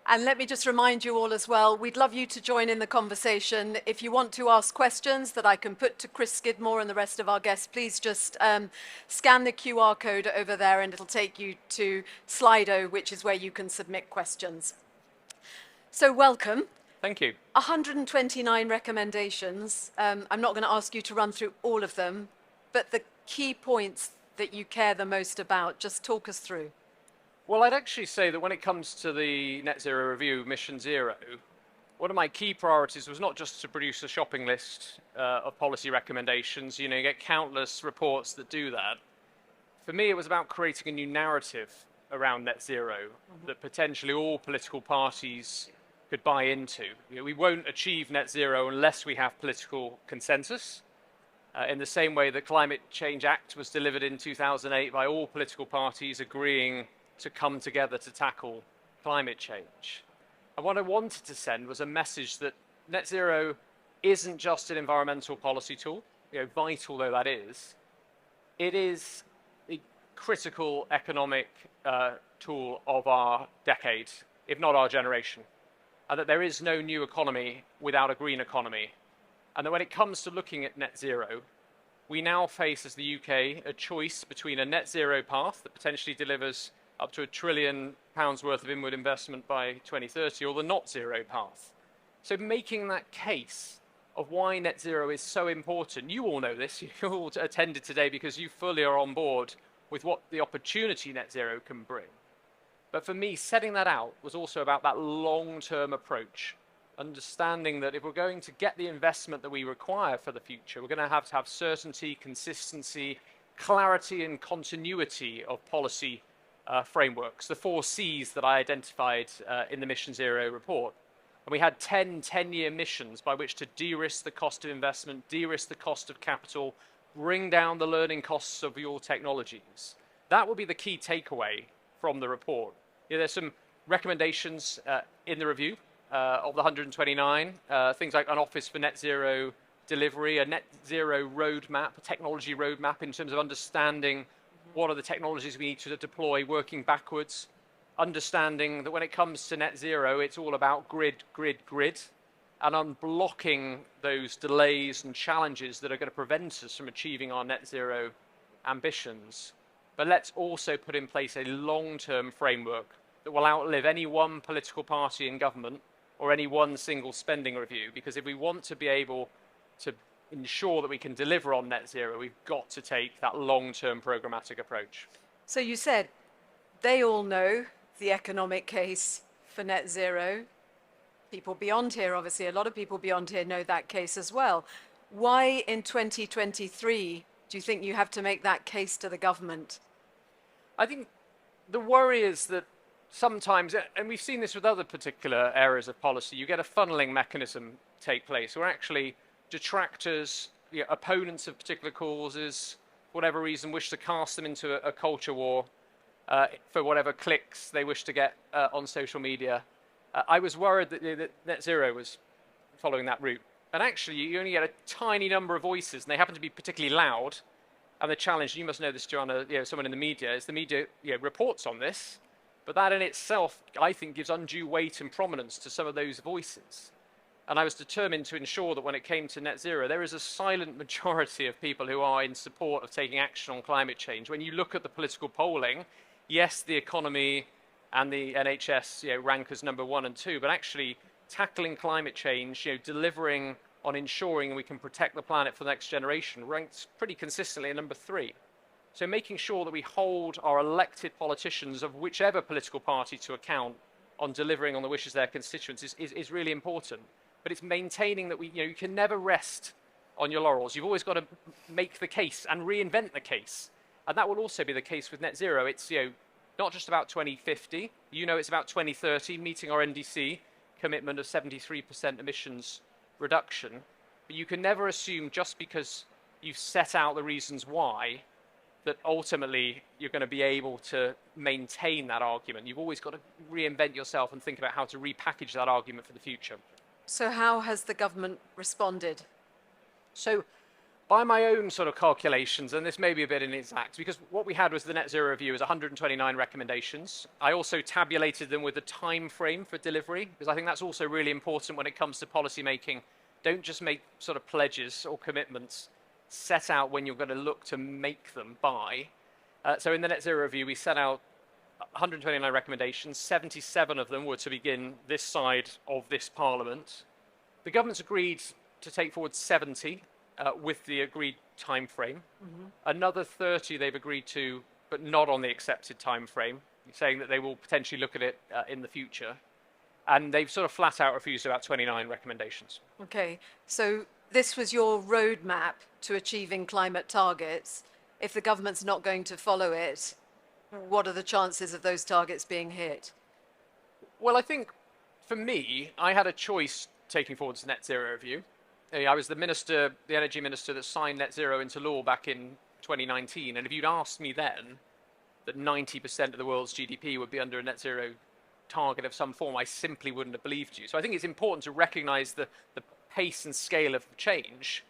And let me just remind you all as well, we'd love you to join in the conversation. If you want to ask questions that I can put to Chris Skidmore and the rest of our guests, please just scan the QR code over there and it'll take you to Slido, which is where you can submit questions. So welcome. Thank you. 129 recommendations. I'm not going to ask you to run through all of them, but the key points that you care the most about, just talk us through. Well, I'd actually say that when it comes to the Net Zero Review, Mission Zero, one of my key priorities was not just to produce a shopping list of policy recommendations. You get countless reports that do that. For me, it was about creating a new narrative around net zero that potentially all political parties could buy into. We won't achieve net zero unless we have political consensus. In the same way the Climate Change Act was delivered in 2008 by all political parties agreeing to come together to tackle climate change. And what I wanted to send was a message that net zero isn't just an environmental policy tool, vital though that is. It is a critical economic tool of our decade, if not our generation. And that there is no new economy without a green economy. And that when it comes to looking at net zero, we now face as the UK a choice between a net zero path that potentially delivers up to £1 trillion worth of inward investment by 2030, or the not zero path. So making that case of why net zero is so important, you all know this, you all attended today because you fully are on board with what the opportunity net zero can bring. But for me, setting that out was also about that long-term approach, understanding that if we're going to get the investment that we require for the future, we're going to have certainty, consistency, clarity and continuity of policy frameworks, the 4 Cs that I identified in the Mission Zero report. And we had 10-year missions by which to de-risk the cost of investment, de-risk the cost of capital, bring down the learning costs of your technologies. That will be the key takeaway from the report. There's some recommendations in the review of the 129, things like an office for net zero delivery, a net zero roadmap, a technology roadmap in terms of understanding what are the technologies we need to deploy working backwards, understanding that when it comes to net zero, it's all about grid, and unblocking those delays and challenges that are going to prevent us from achieving our net zero ambitions. But let's also put in place a long-term framework that will outlive any one political party in government or any one single spending review, because if we want to be able to ensure that we can deliver on net zero, we've got to take that long-term programmatic approach. So you said they all know the economic case for net zero. People beyond here, obviously, a lot of people beyond here know that case as well. Why in 2023 do you think you have to make that case to the government? I think the worry is that sometimes, and we've seen this with other particular areas of policy, you get a funneling mechanism take place where actually detractors, opponents of particular causes, for whatever reason, wish to cast them into a culture war for whatever clicks they wish to get on social media. I was worried that net zero was following that route. And actually, you only get a tiny number of voices, and they happen to be particularly loud. And the challenge, you must know this, Joanna, someone in the media, is the media reports on this, but that in itself, I think, gives undue weight and prominence to some of those voices. And I was determined to ensure that when it came to net zero, there is a silent majority of people who are in support of taking action on climate change. When you look at the political polling, yes, the economy and the NHS rank as number 1 and 2, but actually tackling climate change, delivering on ensuring we can protect the planet for the next generation ranks pretty consistently at number 3. So making sure that we hold our elected politicians of whichever political party to account on delivering on the wishes of their constituents is really important. But it's maintaining that you can never rest on your laurels. You've always got to make the case and reinvent the case. And that will also be the case with net zero. It's not just about 2050. It's about 2030, meeting our NDC commitment of 73% emissions reduction. But you can never assume just because you've set out the reasons why that ultimately you're going to be able to maintain that argument. You've always got to reinvent yourself and think about how to repackage that argument for the future. So how has the government responded? So By my own sort of calculations, and this may be a bit inexact, because what we had was the net zero review is 129 recommendations. I also tabulated them with a time frame for delivery, because I think that's also really important when it comes to policy making. Don't just make sort of pledges or commitments. Set out when you're going to look to make them by. So in the net zero review, we set out 129 recommendations. 77 of them were to begin this side of this parliament. The government's agreed to take forward 70 with the agreed time frame. Another 30 they've agreed to, but not on the accepted time frame, saying that they will potentially look at it in the future. And they've sort of flat out refused about 29 recommendations. Okay, so this was your roadmap to achieving climate targets. If the government's not going to follow it, what are the chances of those targets being hit? Well, I think for me, I had a choice taking forward the net zero review. I was the minister, the energy minister that signed net zero into law back in 2019. And if you'd asked me then that 90% of the world's GDP would be under a net zero target of some form, I simply wouldn't have believed you. So I think it's important to recognize the pace and scale of change.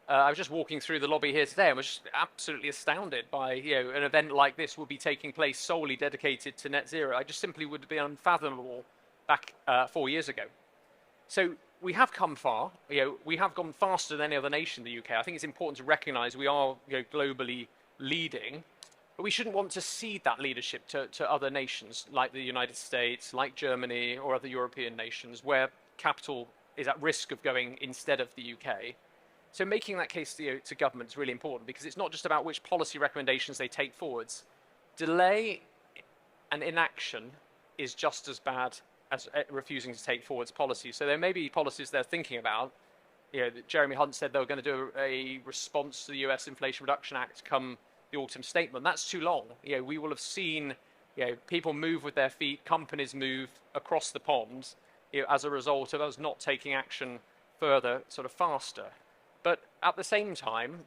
I was just walking through the lobby here today and was just absolutely astounded by, an event like this would be taking place solely dedicated to net zero. I just simply would be unfathomable back 4 years ago. So we have come far. We have gone faster than any other nation, the UK. I think it's important to recognise we are globally leading, but we shouldn't want to cede that leadership to other nations like the United States, like Germany, or other European nations where capital is at risk of going instead of the UK. So making that case to government is really important, because it's not just about which policy recommendations they take forwards. Delay and inaction is just as bad as refusing to take forwards policies. So there may be policies they're thinking about. Jeremy Hunt said they were going to do a response to the US Inflation Reduction Act come the autumn statement. That's too long. We will have seen people move with their feet, companies move across the pond as a result of us not taking action further, sort of faster. But at the same time,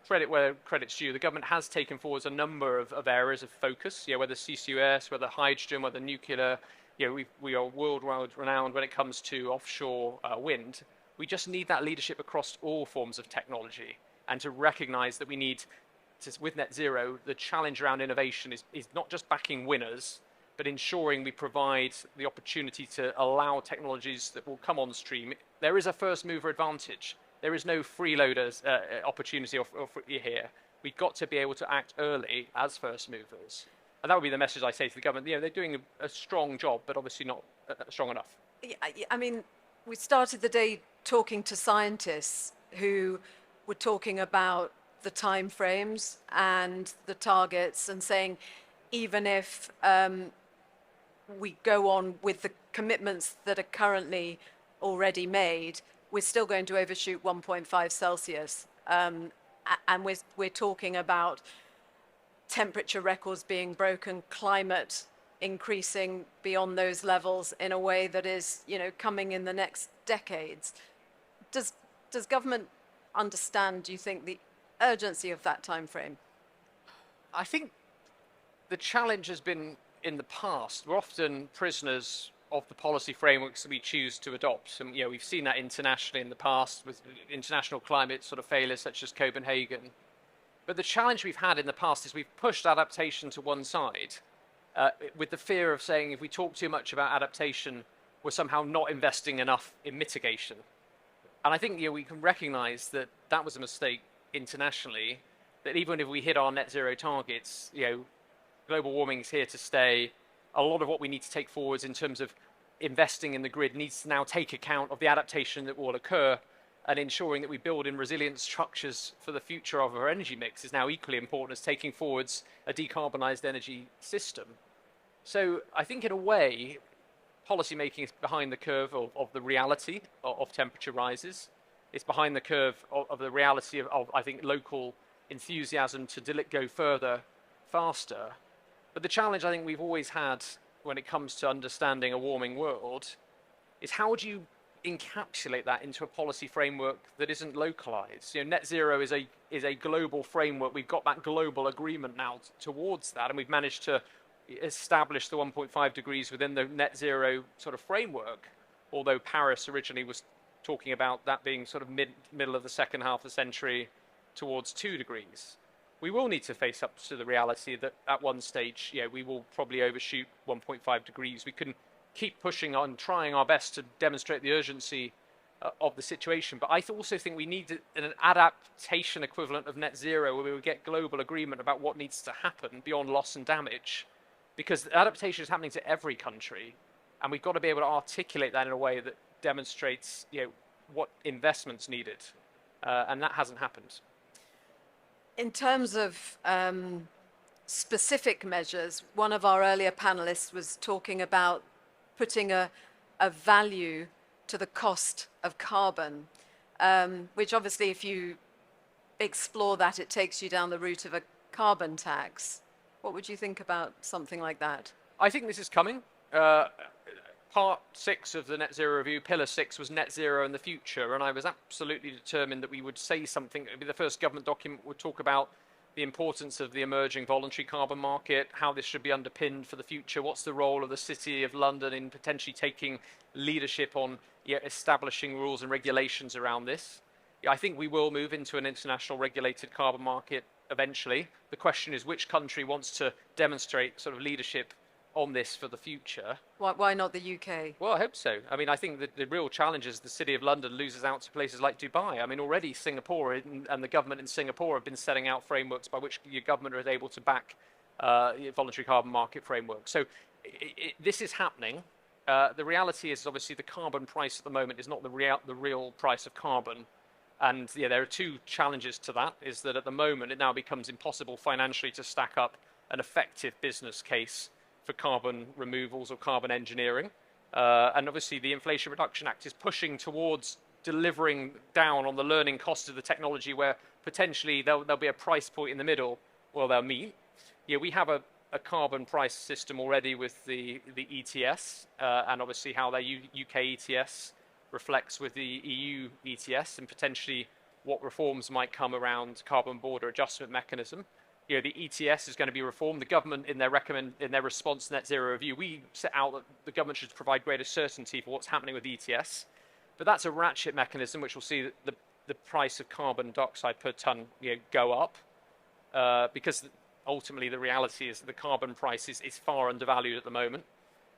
credit where credit's due, the government has taken forwards a number of areas of focus, whether CCUS, whether hydrogen, whether nuclear. We are worldwide renowned when it comes to offshore wind. We just need that leadership across all forms of technology, and to recognise that we need to, with net zero, the challenge around innovation is not just backing winners, but ensuring we provide the opportunity to allow technologies that will come on stream. There is a first mover advantage. There is no freeloaders opportunity here. We've got to be able to act early as first movers. And that would be the message I say to the government. They're doing a strong job, but obviously not strong enough. I mean, we started the day talking to scientists who were talking about the time frames and the targets, and saying even if we go on with the commitments that are currently already made, we're still going to overshoot 1.5 Celsius. And we're talking about temperature records being broken, climate increasing beyond those levels in a way that is, coming in the next decades. Does government understand, do you think, the urgency of that time frame? I think the challenge has been in the past. We're often prisoners of the policy frameworks that we choose to adopt. And we've seen that internationally in the past with international climate sort of failures such as Copenhagen. But the challenge we've had in the past is we've pushed adaptation to one side with the fear of saying if we talk too much about adaptation, we're somehow not investing enough in mitigation. And I think we can recognise that that was a mistake internationally, that even if we hit our net zero targets, global warming is here to stay. A lot of what we need to take forwards in terms of investing in the grid needs to now take account of the adaptation that will occur, and ensuring that we build in resilient structures for the future of our energy mix is now equally important as taking forwards a decarbonised energy system. So I think in a way, policy making is behind the curve of the reality of temperature rises. It's behind the curve of the reality of, I think, local enthusiasm to go further, faster. But the challenge I think we've always had when it comes to understanding a warming world is how do you encapsulate that into a policy framework that isn't localized? Net zero is a global framework. We've got that global agreement now towards that, and we've managed to establish the 1.5 degrees within the net zero sort of framework, although Paris originally was talking about that being sort of middle of the second half of the century, towards 2 degrees, we will need to face up to the reality that at one stage, we will probably overshoot 1.5 degrees. We can keep pushing on, trying our best to demonstrate the urgency of the situation. But I also think we need an adaptation equivalent of net zero where we would get global agreement about what needs to happen beyond loss and damage. Because adaptation is happening to every country. And we've got to be able to articulate that in a way that demonstrates what investment's needed. And that hasn't happened. In terms of specific measures, one of our earlier panelists was talking about putting a value to the cost of carbon, which obviously if you explore that, it takes you down the route of a carbon tax. What would you think about something like that? I think this is coming. Part 6 of the Net Zero Review, Pillar 6, was net zero in the future, and I was absolutely determined that we would say something. It would be the first government document would talk about the importance of the emerging voluntary carbon market, how this should be underpinned for the future, what's the role of the City of London in potentially taking leadership on establishing rules and regulations around this. I think we will move into an international regulated carbon market eventually. The question is which country wants to demonstrate sort of leadership on this for the future. Why not the UK? Well, I hope so. I mean, I think that the real challenge is the City of London loses out to places like Dubai. I mean, already Singapore and the government in Singapore have been setting out frameworks by which your government is able to back voluntary carbon market framework. So this is happening. The reality is obviously the carbon price at the moment is not the real price of carbon. And there are two challenges to that, is that at the moment it now becomes impossible financially to stack up an effective business case for carbon removals or carbon engineering. And obviously the Inflation Reduction Act is pushing towards delivering down on the learning cost of the technology where potentially there'll be a price point in the middle where they'll meet. We have a carbon price system already with the ETS and obviously how their UK ETS reflects with the EU ETS and potentially what reforms might come around carbon border adjustment mechanism. The ETS is going to be reformed. The government, in their response to Net Zero Review, we set out that the government should provide greater certainty for what's happening with ETS. But that's a ratchet mechanism which will see the price of carbon dioxide per tonne go up because ultimately the reality is that the carbon price is far undervalued at the moment.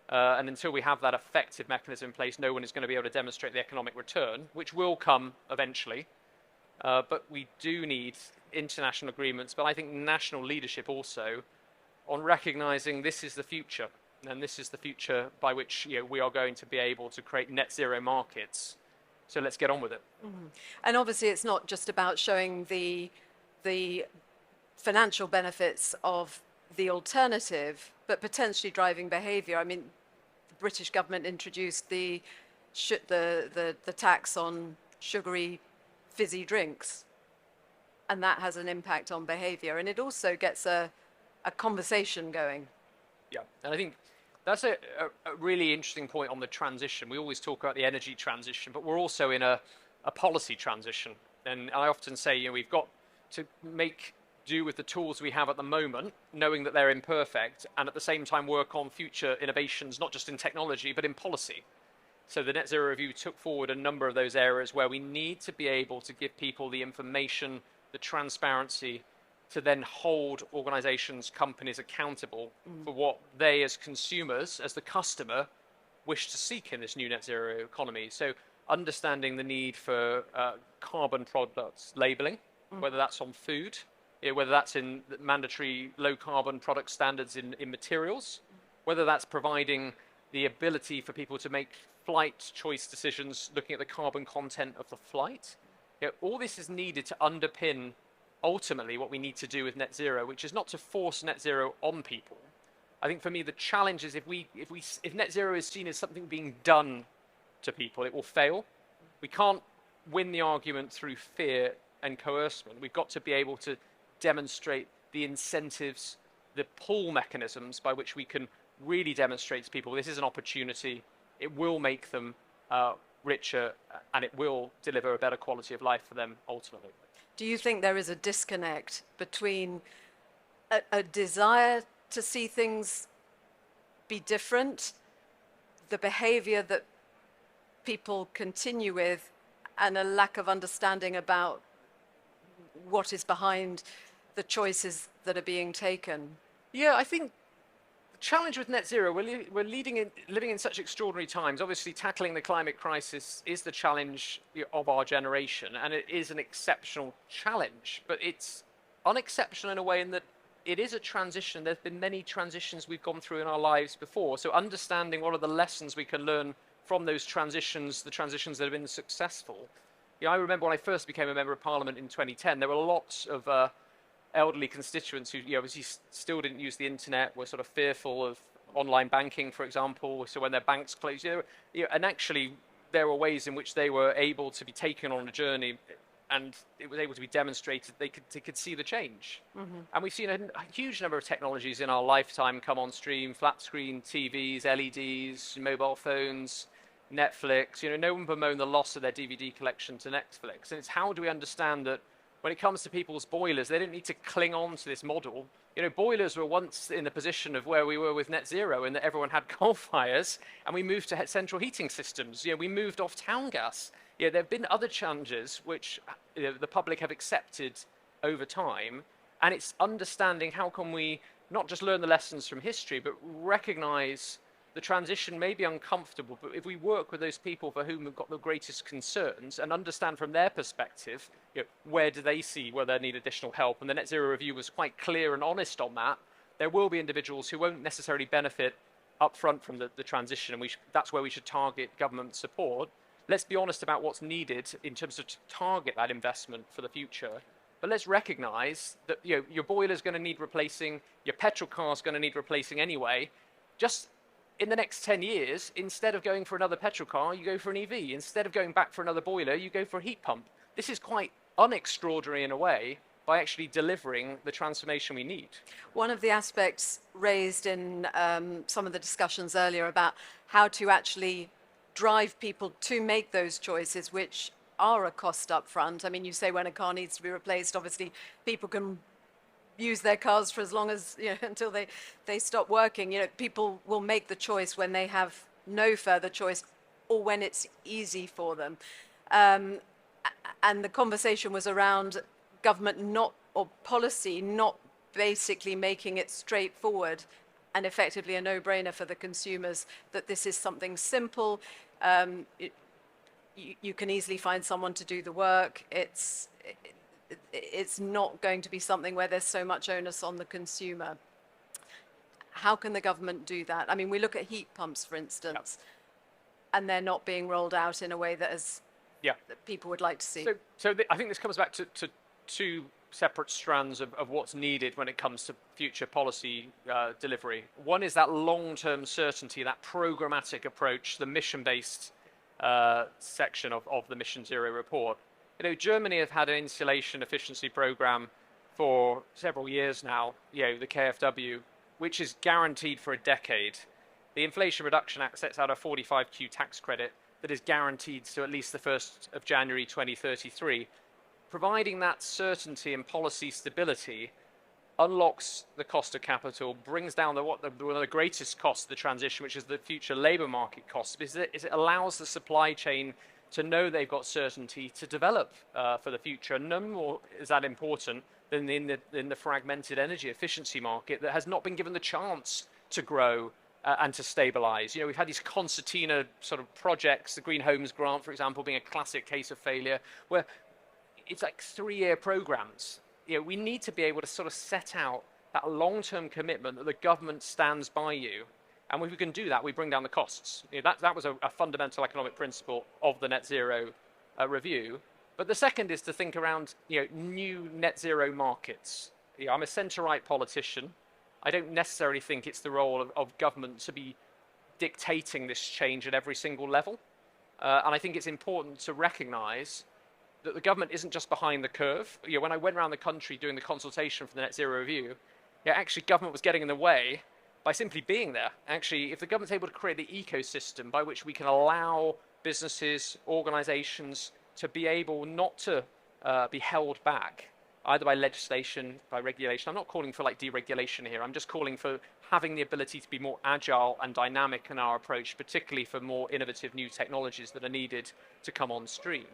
And until we have that effective mechanism in place, no one is going to be able to demonstrate the economic return, which will come eventually. But we do need international agreements, but I think national leadership also on recognising this is the future, and this is the future by which we are going to be able to create net zero markets. So let's get on with it. Mm-hmm. And obviously it's not just about showing the financial benefits of the alternative, but potentially driving behaviour. I mean, the British government introduced the tax on sugary fizzy drinks, and that has an impact on behaviour, and it also gets a conversation going. Yeah, and I think that's a really interesting point on the transition. We always talk about the energy transition, but we're also in a policy transition. And I often say, we've got to make do with the tools we have at the moment, knowing that they're imperfect, and at the same time work on future innovations, not just in technology, but in policy. So the Net Zero Review took forward a number of those areas where we need to be able to give people the information, the transparency, to then hold organisations, companies accountable for what they as consumers, as the customer, wish to seek in this new net zero economy. So understanding the need for carbon products labelling, whether that's on food, whether that's in mandatory low carbon product standards in materials, whether that's providing the ability for people to make flight choice decisions looking at the carbon content of the flight. All this is needed to underpin ultimately what we need to do with net zero, which is not to force net zero on people. I think for me the challenge is if net zero is seen as something being done to people, it will fail. We can't win the argument through fear and coercion. We've got to be able to demonstrate the incentives, the pull mechanisms by which we can really demonstrate to people this is an opportunity. It will make them richer, and it will deliver a better quality of life for them ultimately. Do you think there is a disconnect between a desire to see things be different, the behaviour that people continue with, and a lack of understanding about what is behind the choices that are being taken? Yeah, I think the challenge with net zero, we're living in such extraordinary times. Obviously, tackling the climate crisis is the challenge of our generation, and it is an exceptional challenge. But it's unexceptional in a way in that it is a transition. There's been many transitions we've gone through in our lives before. So understanding what are the lessons we can learn from those transitions, the transitions that have been successful. I remember when I first became a member of Parliament in 2010, there were lots of elderly constituents who obviously still didn't use the internet, were sort of fearful of online banking, for example, so when their banks closed. And actually there were ways in which they were able to be taken on a journey, and it was able to be demonstrated they could see the change. Mm-hmm. And we've seen a huge number of technologies in our lifetime come on stream: flat screen TVs, LEDs, mobile phones, Netflix. No one bemoaned the loss of their DVD collection to Netflix. And it's how do we understand that when it comes to people's boilers, they don't need to cling on to this model. Boilers were once in the position of where we were with net zero, in that everyone had coal fires, and we moved to central heating systems. We moved off town gas. There have been other challenges which the public have accepted over time, and it's understanding how can we not just learn the lessons from history, but recognize the transition may be uncomfortable, but if we work with those people for whom we've got the greatest concerns and understand from their perspective, where do they see where they need additional help, and the Net Zero Review was quite clear and honest on that, there will be individuals who won't necessarily benefit upfront from the transition, and that's where we should target government support. Let's be honest about what's needed in terms of to target that investment for the future. But let's recognize that your boiler's going to need replacing, your petrol car's going to need replacing anyway. Just in the next 10 years, instead of going for another petrol car, you go for an EV. Instead of going back for another boiler, you go for a heat pump. This is quite unextraordinary in a way by actually delivering the transformation we need. One of the aspects raised in some of the discussions earlier about how to actually drive people to make those choices, which are a cost up front. I mean, you say when a car needs to be replaced, obviously people can use their cars for as long as, until they stop working. People will make the choice when they have no further choice or when it's easy for them. And the conversation was around government or policy not basically making it straightforward and effectively a no-brainer for the consumers, that this is something simple. You can easily find someone to do the work. It's not going to be something where there's so much onus on the consumer. How can the government do that? I mean, we look at heat pumps, for instance, and they're not being rolled out in a way that people would like to see. So I think this comes back to two separate strands of what's needed when it comes to future policy delivery. One is that long-term certainty, that programmatic approach, the mission-based section of the Mission Zero report. Germany have had an insulation efficiency program for several years now, the KfW, which is guaranteed for a decade. The Inflation Reduction Act sets out a 45Q tax credit that is guaranteed to at least the 1st of January 2033. Providing that certainty and policy stability unlocks the cost of capital, brings down one of the greatest costs of the transition, which is the future labour market costs, because it allows the supply chain to know they've got certainty to develop for the future. No more is that important than in the fragmented energy efficiency market that has not been given the chance to grow and to stabilise. We've had these concertina sort of projects, the Green Homes Grant, for example, being a classic case of failure, where it's like 3-year programs. We need to be able to sort of set out that long-term commitment that the government stands by you. And if we can do that, we bring down the costs. That was a fundamental economic principle of the Net Zero review. But the second is to think around new net zero markets. I'm a centre-right politician. I don't necessarily think it's the role of government to be dictating this change at every single level. And I think it's important to recognise that the government isn't just behind the curve. When I went around the country doing the consultation for the Net Zero Review, actually government was getting in the way by simply being there. Actually, if the government's able to create the ecosystem by which we can allow businesses, organisations to be able not to be held back, either by legislation, by regulation. I'm not calling for deregulation here. I'm just calling for having the ability to be more agile and dynamic in our approach, particularly for more innovative new technologies that are needed to come on stream.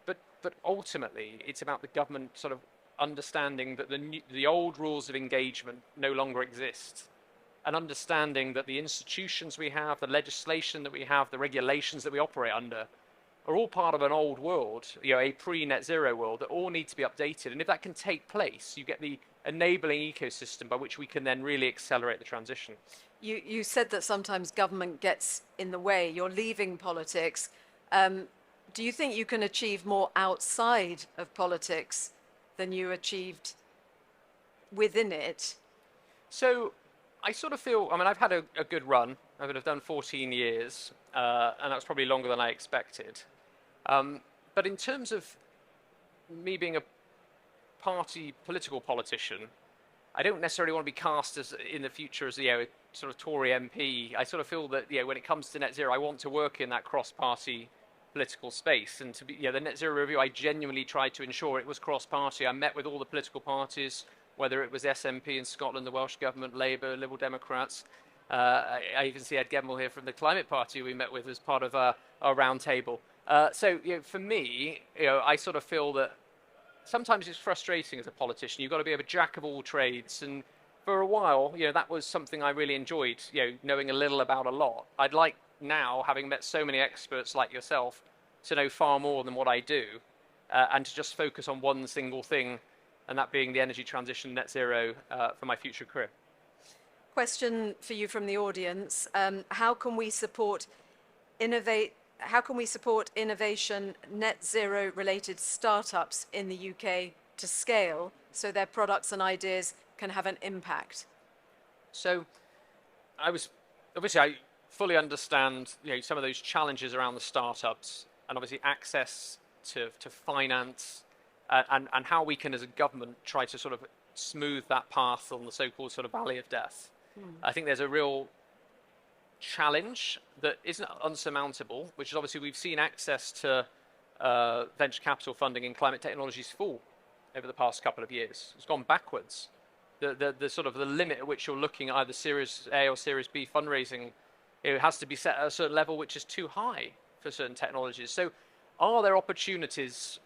But ultimately, it's about the government sort of understanding that the old rules of engagement no longer exist, and understanding that the institutions we have, the legislation that we have, the regulations that we operate under are all part of an old world, a pre-net zero world that all need to be updated. And if that can take place, you get the enabling ecosystem by which we can then really accelerate the transition. You said that sometimes government gets in the way. You're leaving politics. Do you think you can achieve more outside of politics than you achieved within it? So I sort of feel, I've had a good run. I've done 14 years, and that was probably longer than I expected. But in terms of me being a political politician, I don't necessarily want to be cast as in the future as a sort of Tory MP. I sort of feel that when it comes to net zero, I want to work in that cross-party political space. And to be the net zero review, I genuinely tried to ensure it was cross-party. I met with all the political parties, whether it was SNP in Scotland, the Welsh Government, Labour, Liberal Democrats. I even see Ed Gemmill here from the Climate Party we met with as part of our round table. So for me, I sort of feel that sometimes it's frustrating as a politician. You've got to be a jack of all trades. And for a while, that was something I really enjoyed, knowing a little about a lot. I'd like now, having met so many experts like yourself, to know far more than what I do, and to just focus on one single thing, and that being the energy transition, net zero, for my future career. Question for you from the audience. How can we support innovation net zero related startups in the UK to scale so their products and ideas can have an impact? So I fully understand some of those challenges around the startups, and obviously access to finance, and how we can as a government try to sort of smooth that path on the so-called sort of valley of death. I think there's a real challenge that isn't unsurmountable, which is obviously we've seen access to venture capital funding in climate technologies fall over the past couple of years. It's gone backwards. The sort of the limit at which you're looking at either Series A or Series B fundraising, it has to be set at a certain level which is too high for certain technologies. So are there opportunities,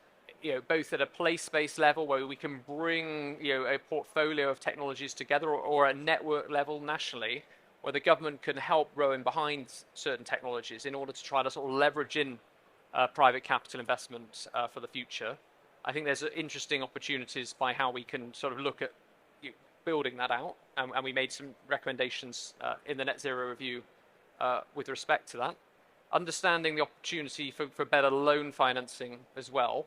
both at a place-based level where we can bring a portfolio of technologies together, or at a network level nationally, where the government can help row in behind certain technologies in order to try to sort of leverage in private capital investment for the future? I think there's interesting opportunities by how we can sort of look at building that out, and we made some recommendations in the Net Zero Review with respect to that. Understanding the opportunity for better loan financing as well.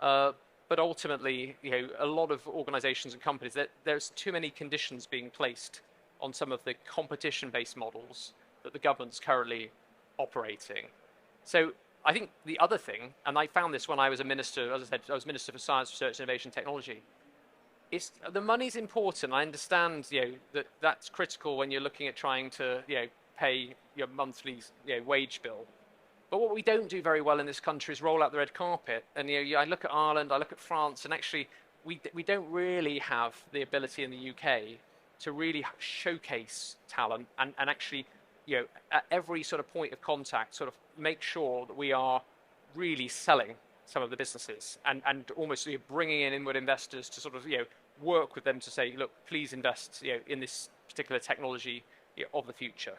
But ultimately, a lot of organizations and companies, there's too many conditions being placed on some of the competition-based models that the government's currently operating. So I think the other thing, and I found this when I was a minister, as I said, I was Minister for Science, Research, Innovation, Technology, is the money's important. I understand, that's critical when you're looking at trying to, pay your monthly, wage bill. But what we don't do very well in this country is roll out the red carpet. And I look at Ireland, I look at France, and actually we don't really have the ability in the UK to really showcase talent and actually, at every sort of point of contact, sort of make sure that we are really selling some of the businesses and almost bringing in inward investors to sort of, work with them to say, look, please invest, in this particular technology of the future.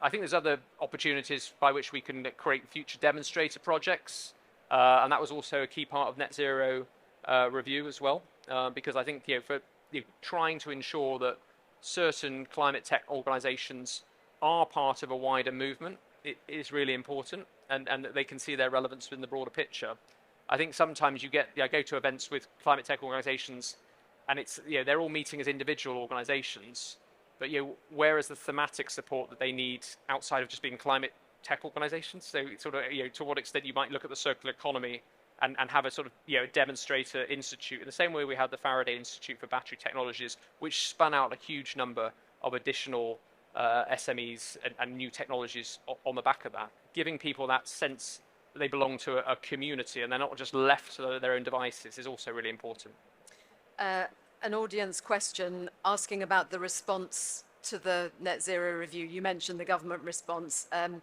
I think there's other opportunities by which we can create future demonstrator projects, and that was also a key part of Net Zero Review as well, because I think for trying to ensure that certain climate tech organizations are part of a wider movement, it is really important, and that they can see their relevance in the broader picture. I think sometimes I go to events with climate tech organizations, and it's they're all meeting as individual organizations, but where is the thematic support that they need outside of just being climate tech organizations? So sort of to what extent you might look at the circular economy and have a sort of demonstrator institute in the same way we had the Faraday Institute for Battery Technologies, which spun out a huge number of additional SMEs and new technologies on the back of that, giving people that sense that they belong to a community and they're not just left to their own devices is also really important. An audience question asking about the response to the Net Zero Review. You mentioned the government response, and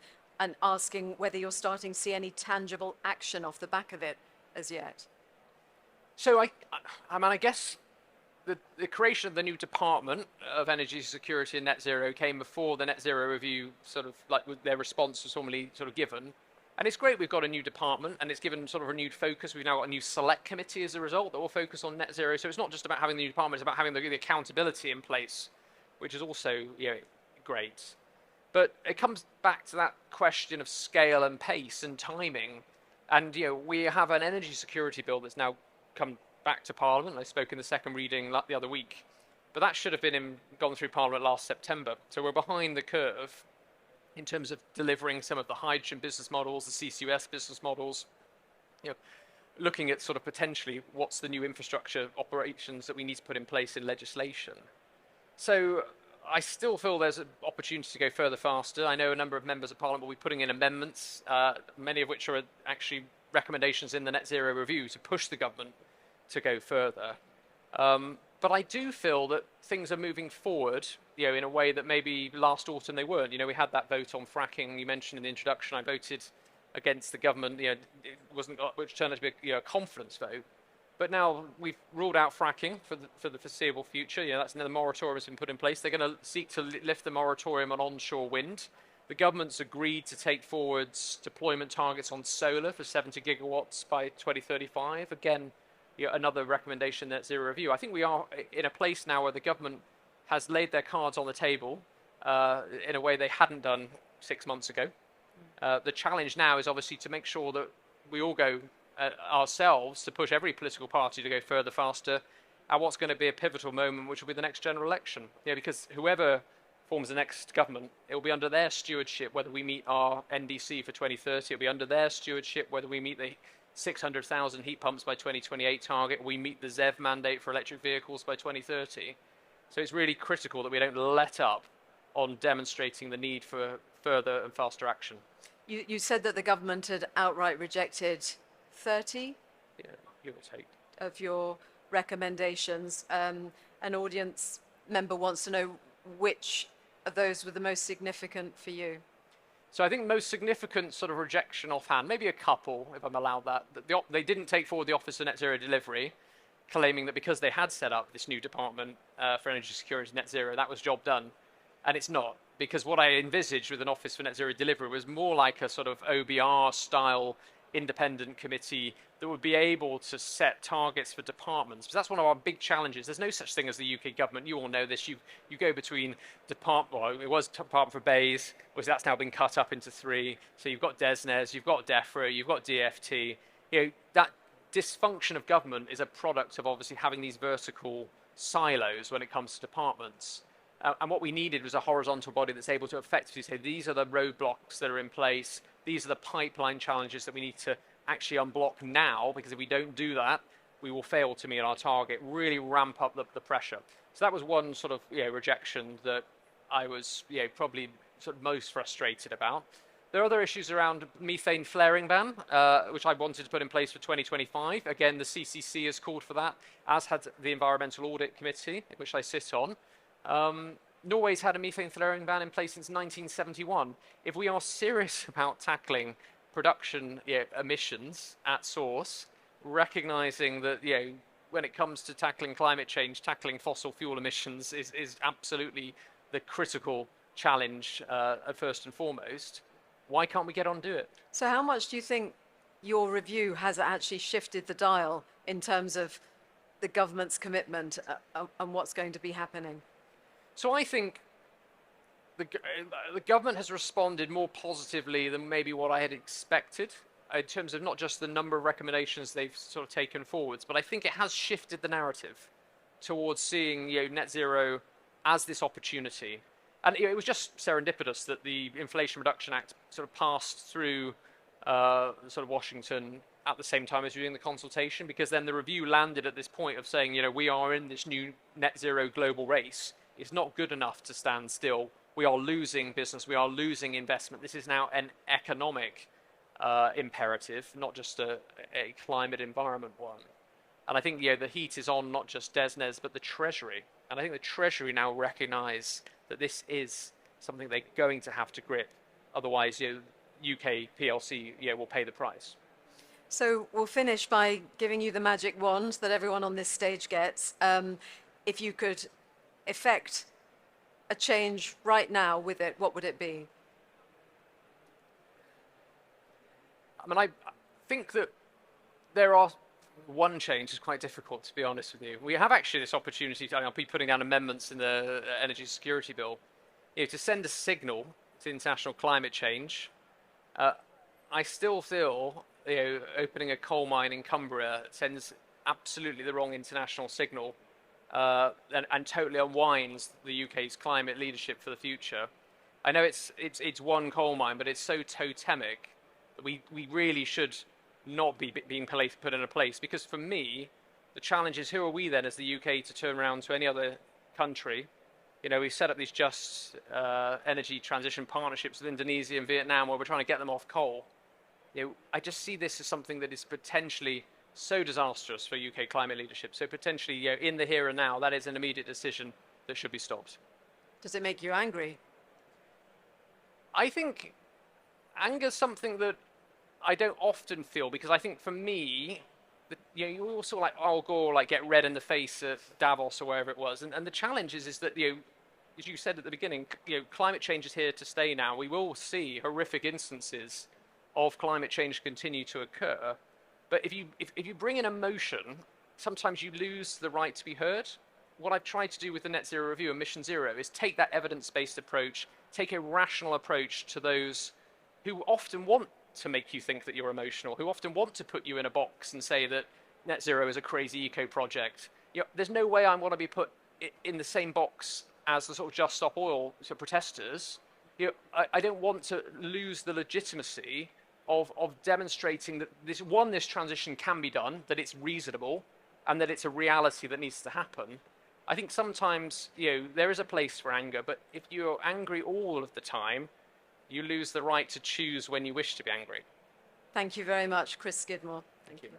asking whether you're starting to see any tangible action off the back of it as yet. So I mean, I guess the creation of the new Department of Energy Security and Net Zero came before the Net Zero Review, sort of like their response was formally sort of given. And it's great we've got a new department and it's given sort of renewed focus. We've now got a new select committee as a result that will focus on net zero. So it's not just about having the new department, it's about having the accountability in place, which is also, great. But it comes back to that question of scale and pace and timing. And we have an energy security bill that's now come back to Parliament. I spoke in the second reading the other week, but that should have gone through Parliament last September. So we're behind the curve in terms of delivering some of the hydrogen business models, the CCUS business models, looking at sort of potentially what's the new infrastructure operations that we need to put in place in legislation. So I still feel there's an opportunity to go further faster. I know a number of members of Parliament will be putting in amendments, many of which are actually recommendations in the Net Zero Review to push the government to go further. But I do feel that things are moving forward, in a way that maybe last autumn they weren't. We had that vote on fracking you mentioned in the introduction. I voted against the government. It wasn't, which turned out to be a confidence vote. But now we've ruled out fracking for the foreseeable future. That's another moratorium has been put in place. They're going to seek to lift the moratorium on onshore wind. The government's agreed to take forwards deployment targets on solar for 70 gigawatts by 2035. Again, another recommendation Net Zero Review. I think we are in a place now where the government has laid their cards on the table in a way they hadn't done 6 months ago. The challenge now is obviously to make sure that we all go ourselves to push every political party to go further, faster, at what's going to be a pivotal moment, which will be the next general election. Because whoever forms the next government, it will be under their stewardship whether we meet our NDC for 2030. It will be under their stewardship whether we meet the 600,000 heat pumps by 2028 target, we meet the ZEV mandate for electric vehicles by 2030. So it's really critical that we don't let up on demonstrating the need for further and faster action. You said that the government had outright rejected 30 give or take of your recommendations. An audience member wants to know which of those were the most significant for you. So I think most significant sort of rejection offhand, maybe a couple, if I'm allowed that. They didn't take forward the Office of Net Zero Delivery, claiming that because they had set up this new department for energy security and net zero, that was job done. And it's not, because what I envisaged with an Office for Net Zero Delivery was more like a sort of OBR-style independent committee that would be able to set targets for departments. Because that's one of our big challenges. There's no such thing as the UK government. You all know this. You go between it was Department for Bays, which that's now been cut up into 3. So you've got DESNZ, you've got DEFRA, you've got DFT. That dysfunction of government is a product of obviously having these vertical silos when it comes to departments. And what we needed was a horizontal body that's able to effectively say, these are the roadblocks that are in place. These are the pipeline challenges that we need to actually unblock now, because if we don't do that, we will fail to meet our target, really ramp up the pressure. So that was one sort of rejection that I was probably sort of most frustrated about. There are other issues around methane flaring ban, which I wanted to put in place for 2025. Again, the CCC has called for that, as had the Environmental Audit Committee, which I sit on. Norway's had a methane flaring ban in place since 1971. If we are serious about tackling production emissions at source, recognizing that when it comes to tackling climate change, tackling fossil fuel emissions is absolutely the critical challenge first and foremost, why can't we get on and do it? So how much do you think your review has actually shifted the dial in terms of the government's commitment and what's going to be happening? So I think the government has responded more positively than maybe what I had expected in terms of not just the number of recommendations they've sort of taken forwards, but I think it has shifted the narrative towards seeing net zero as this opportunity. And it was just serendipitous that the Inflation Reduction Act sort of passed through sort of Washington at the same time as doing the consultation, because then the review landed at this point of saying, we are in this new net zero global race. It's not good enough to stand still. We are losing business. We are losing investment. This is now an economic imperative, not just a climate environment one. And I think the heat is on not just DESNZ, but the Treasury. And I think the Treasury now recognise that this is something they're going to have to grip. Otherwise, UK PLC will pay the price. So we'll finish by giving you the magic wand that everyone on this stage gets. If you could effect a change right now with it, what would it be? I mean, I think that there are one change is quite difficult, to be honest with you. We have actually this opportunity to, I'll be putting down amendments in the Energy Security Bill, to send a signal to international climate change. I still feel, opening a coal mine in Cumbria sends absolutely the wrong international signal, and totally unwinds the UK's climate leadership for the future. I know it's one coal mine, but it's so totemic that we really should not be being put in a place. Because for me, the challenge is, who are we then as the UK to turn around to any other country? We've set up these just energy transition partnerships with Indonesia and Vietnam, where we're trying to get them off coal. I just see this as something that is potentially so disastrous for UK climate leadership. So potentially, in the here and now, that is an immediate decision that should be stopped. Does it make you angry? I think anger is something that I don't often feel, because I think for me, you also like Al Gore get red in the face at Davos or wherever it was, and the challenge is that as you said at the beginning, climate change is here to stay now. We will see horrific instances of climate change continue to occur, but if you bring in emotion, sometimes you lose the right to be heard. What I've tried to do with the Net Zero Review and Mission Zero is take that evidence-based approach, take a rational approach to those who often want to make you think that you're emotional, who often want to put you in a box and say that net zero is a crazy eco project. There's no way I want to be put in the same box as the sort of Just Stop Oil protesters. I don't want to lose the legitimacy of demonstrating that this transition can be done, that it's reasonable, and that it's a reality that needs to happen. I think sometimes there is a place for anger, but if you're angry all of the time, you lose the right to choose when you wish to be angry. Thank you very much, Chris Skidmore. Thank you.